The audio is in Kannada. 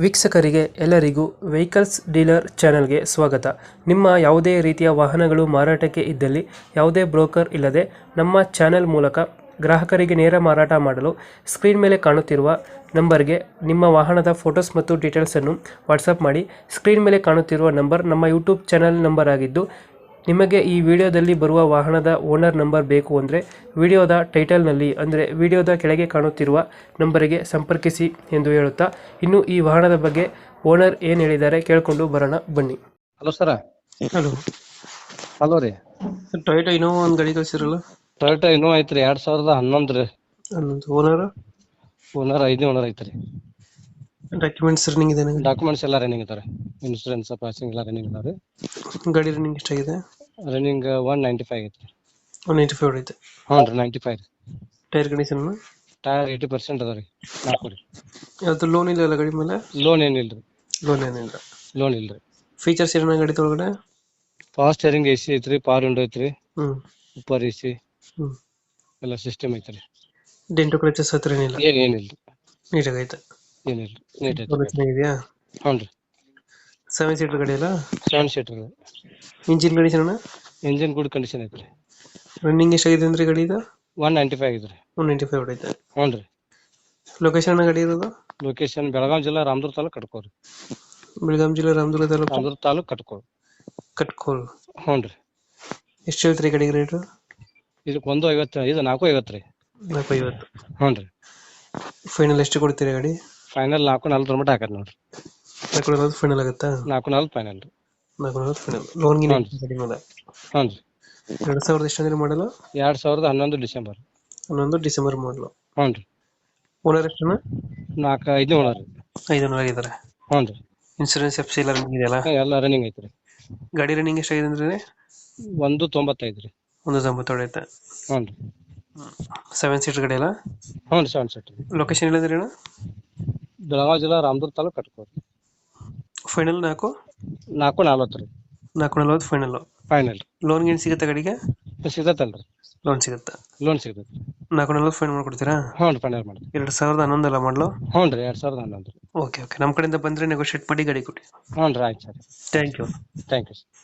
ವೀಕ್ಷಕರಿಗೆ ಎಲ್ಲರಿಗೂ ವೆಹಿಕಲ್ಸ್ ಡೀಲರ್ ಚಾನೆಲ್ಗೆ ಸ್ವಾಗತ. ನಿಮ್ಮ ಯಾವುದೇ ರೀತಿಯ ವಾಹನಗಳು ಮಾರಾಟಕ್ಕೆ ಇದ್ದಲ್ಲಿ ಯಾವುದೇ ಬ್ರೋಕರ್ ಇಲ್ಲದೆ ನಮ್ಮ ಚಾನೆಲ್ ಮೂಲಕ ಗ್ರಾಹಕರಿಗೆ ನೇರ ಮಾರಾಟ ಮಾಡಲು ಸ್ಕ್ರೀನ್ ಮೇಲೆ ಕಾಣುತ್ತಿರುವ ನಂಬರ್ಗೆ ನಿಮ್ಮ ವಾಹನದ ಫೋಟೋಸ್ ಮತ್ತು ಡೀಟೇಲ್ಸನ್ನು ವಾಟ್ಸಪ್ ಮಾಡಿ. ಸ್ಕ್ರೀನ್ ಮೇಲೆ ಕಾಣುತ್ತಿರುವ ನಂಬರ್ ನಮ್ಮ ಯೂಟ್ಯೂಬ್ ಚಾನೆಲ್ ನಂಬರ್ ಆಗಿದ್ದು, ನಿಮಗೆ ಈ ವಿಡಿಯೋದಲ್ಲಿ ಬರುವ ವಾಹನದ ಓನರ್ ನಂಬರ್ ಬೇಕು ಅಂದರೆ ವಿಡಿಯೋದ ಟೈಟಲ್ನಲ್ಲಿ ಅಂದರೆ ವಿಡಿಯೋದ ಕೆಳಗೆ ಕಾಣುತ್ತಿರುವ ನಂಬರಿಗೆ ಸಂಪರ್ಕಿಸಿ ಎಂದು ಹೇಳುತ್ತಾ, ಇನ್ನು ಈ ವಾಹನದ ಬಗ್ಗೆ ಓನರ್ ಏನು ಹೇಳಿದ್ದಾರೆ ಕೇಳಿಕೊಂಡು ಬರೋಣ ಬನ್ನಿ. Hello sir. ಹಲೋ ಹಲೋ ರೀ. ಟೊಯೋಟೋ ಇನೋವಾ ಒಂದು ಗಾಡಿ ಕಳಿಸಿರಲ್ಲ, ಟೊಯೋಟಾ ಇನ್ನೂ ಐತ್ರಿ 2011 ರೀ. ಓನರ್ ಓನರ್ 5ನೇ ಓನರ್ ಐತ್ರಿ. ಡಾಕ್ಯುಮೆಂಟ್ಸ್ ರನ್ನಿಂಗ್ ಇದೆ, ಡಾಕ್ಯುಮೆಂಟ್ಸ್ ಎಲ್ಲ ರನ್ನಿಂಗ್ ಇದಾರೆ. ಇನ್ಶೂರೆನ್ಸ್ ಪಾಸಿಂಗ್ ಎಲ್ಲ ರನ್ನಿಂಗ್ ಇದಾವೆ. ಗಾಡಿ ರನ್ನಿಂಗ್ ಎಷ್ಟಾಗಿದೆ? ರನ್ನಿಂಗ್ 195 ಐತ್ರಿ. 195 ಹೊಡೈತೆ. ಹ್ಞೂ ರೀ, 95 ರೀ. ಟೈರ್ ಕಂಡೀಷನ್ ಟೈರ್ 80% ಅದ ರೀ. ನಾಲ್ಕು ರೀ. ಯಾವುದು ಲೋನ್ ಇಲ್ಲ ಅಲ್ಲ ಗಾಡಿ ಮೇಲೆ? ಲೋನ್ ಏನಿಲ್ಲ ರೀ. ಲೋನ್ ಏನಿಲ್ಲ. ಲೋನ್ ಇಲ್ಲ ರೀ. ಫೀಚರ್ಸ್ ಏನ ಗಾಡಿ ಒಳಗಡೆ? ಫಾಸ್ಟ್ ಸ್ಟೇರಿಂಗ್ AC ಐತ್ರಿ, ಪವರ್ ವಿಂಡೋ ಐತ್ರಿ, ಹ್ಮ್ ಸೂಪರ್ AC ಹ್ಮ್ ಎಲ್ಲ ಸಿಸ್ಟಮ್ ಐತ್ರಿ. ಡೆಂಟು ಕ್ರಚಸ್ ಹತ್ರ ಏನಿಲ್ಲ? ಏನಿಲ್ಲ ನೀಟಾಗೈತೆ. ಏನಿಲ್ಲ, ನೀಟ್ ಐತ್ರಿ. ಚೆನ್ನಾಗಿದೆಯಾ? ಹ್ಞೂ ರೀ. 7 ಸೀಟರ್ ಗಾಡಿ ಅಲ್ಲ? 7 ಸೀಟರ್ ರೀ. Engine condition? Engine good condition ಐತ್ರಿ. ರನ್ನಿಂಗ್ ಎಷ್ಟಾಗಿದೆ ಅಂದ್ರೆ ಗಾಡಿ ಇದು? 195 ಐತ್ರಿ. 195 ಹೊಡೈತೆ. ಹ್ಞೂ ರೀ. ಲೊಕೇಶನ್ ಗಾಡಿ ಇರೋದು? ಲೊಕೇಶನ್ ಬೆಳಗಾವಿ ಜಿಲ್ಲಾ ರಾಮದುರ್ಗ ತಾಲೂಕು ಕಟ್ಕೋರಿ. ಬೆಳಗಾಂ ಜಿಲ್ಲೆ ರಾಮದುರ್ಗ ತಾಲೂಕು ರಾಮದುರ್ಗ ತಾಲೂಕು ಕಟ್ಕೋರಿ. ಕಟ್ಕೋಲ್. ಹ್ಞೂ ರೀ. ಎಷ್ಟು ಹೇಳ್ತೀರಿ ಗಾಡಿಗೆ ರೇಟು? ಇದಕ್ಕೆ 150, ಇದು 450 ರೀ. 450. ಹ್ಞೂ ರೀ. ಫೈನಲ್ ಎಷ್ಟು ಕೊಡ್ತೀರಿ ಗಾಡಿ? ಫೈನಲ್ 440 ಮಟ್ಟ ಹಾಕತ್ ನೋಡ್ರಿ. 440 ಫೈನಲ್ ಆಗುತ್ತಾ? 440 ಫೈನಲ್ ರೀ. 440 ಫೈನಲ್. ಲೋನ್ ಗಿನ್ ಗಾಡಿ ಮೇಲೆ? ಹ್ಞೂ ರೀ. 2000 ಎಷ್ಟು ಅಂದ್ರೆ ಮಾಡಲು? 2011 ಡಿಸೆಂಬರ್. 11 ಡಿಸೆಂಬರ್ ಮಾಡಲು. ಹ್ಞೂ ರೀ. ಓನರ್ ಎಷ್ಟುನ? 5ನೇ ಓನರ್ ರೀ. 5 ಓನರ್ ಆಗಿದ್ದಾರೆ. ಹ್ಞೂ ರೀ. ಇನ್ಸೂರೆನ್ಸ್ FC ಎಲ್ಲ ರನ್ನಿಂಗ್ ಇದೆಯಲ್ಲ? ಎಲ್ಲ ರನ್ನಿಂಗ್ ಐತ್ರಿ. ಗಾಡಿ ರನ್ನಿಂಗ್ ಎಷ್ಟಾಗಿದೆ ಅಂದ್ರೆ? 195 ರೀ. 190 ಹೊಡೈತೆ. ಹ್ಞೂ ರೀ. 7 ಸೀಟರ್ ಗಾಡಿ ಅಲ್ಲ? ಹ್ಞೂ ರೀ, 7 ಸೀಟ್ ರೀ. ಲೊಕೇಶನ್ ಹೇಳಿದ್ರಿ ಅಣ್ಣ? ಬೆಳಗಾವಿ ಜಿಲ್ಲಾ ರಾಮದುರ್ಗ ತಾಲೂಕು ಕಟ್ಕೋರಿ. ಫೈನಲ್ 440 ರೀ. 440 ಫೈನಲ್. ಫೈನಲ್ ಲೋನ್ ಗೇನ್ ಸಿಗುತ್ತೆ ಗಾಡಿಗೆ? ಸಿಗತ್ತಲ್ರಿ. ಲೋನ್ ಸಿಗುತ್ತೆ. ಲೋನ್ ಸಿಗತ್ತೆ. 440 ಫೈನ್ ಮಾಡ್ಕೊಡ್ತೀರಾ? ಹ್ಞೂ ರೀ, ಫೈನಲ್ ಮಾಡಿ. 2011 ಅಲ್ಲ ಮಾಡಲು? ಹ್ಞೂ ರೀ, 2011 ರೀ. ಓಕೆ ಓಕೆ, ನಮ್ಮ ಕಡೆಯಿಂದ ಬಂದರೆ ನೆಗೋಷಿಯೇಟ್ ಮಾಡಿ ಗಾಡಿ ಕೊಡಿ. ಹ್ಞೂ ರೀ, ಆಯ್ತು sir. Thank you. Thank you.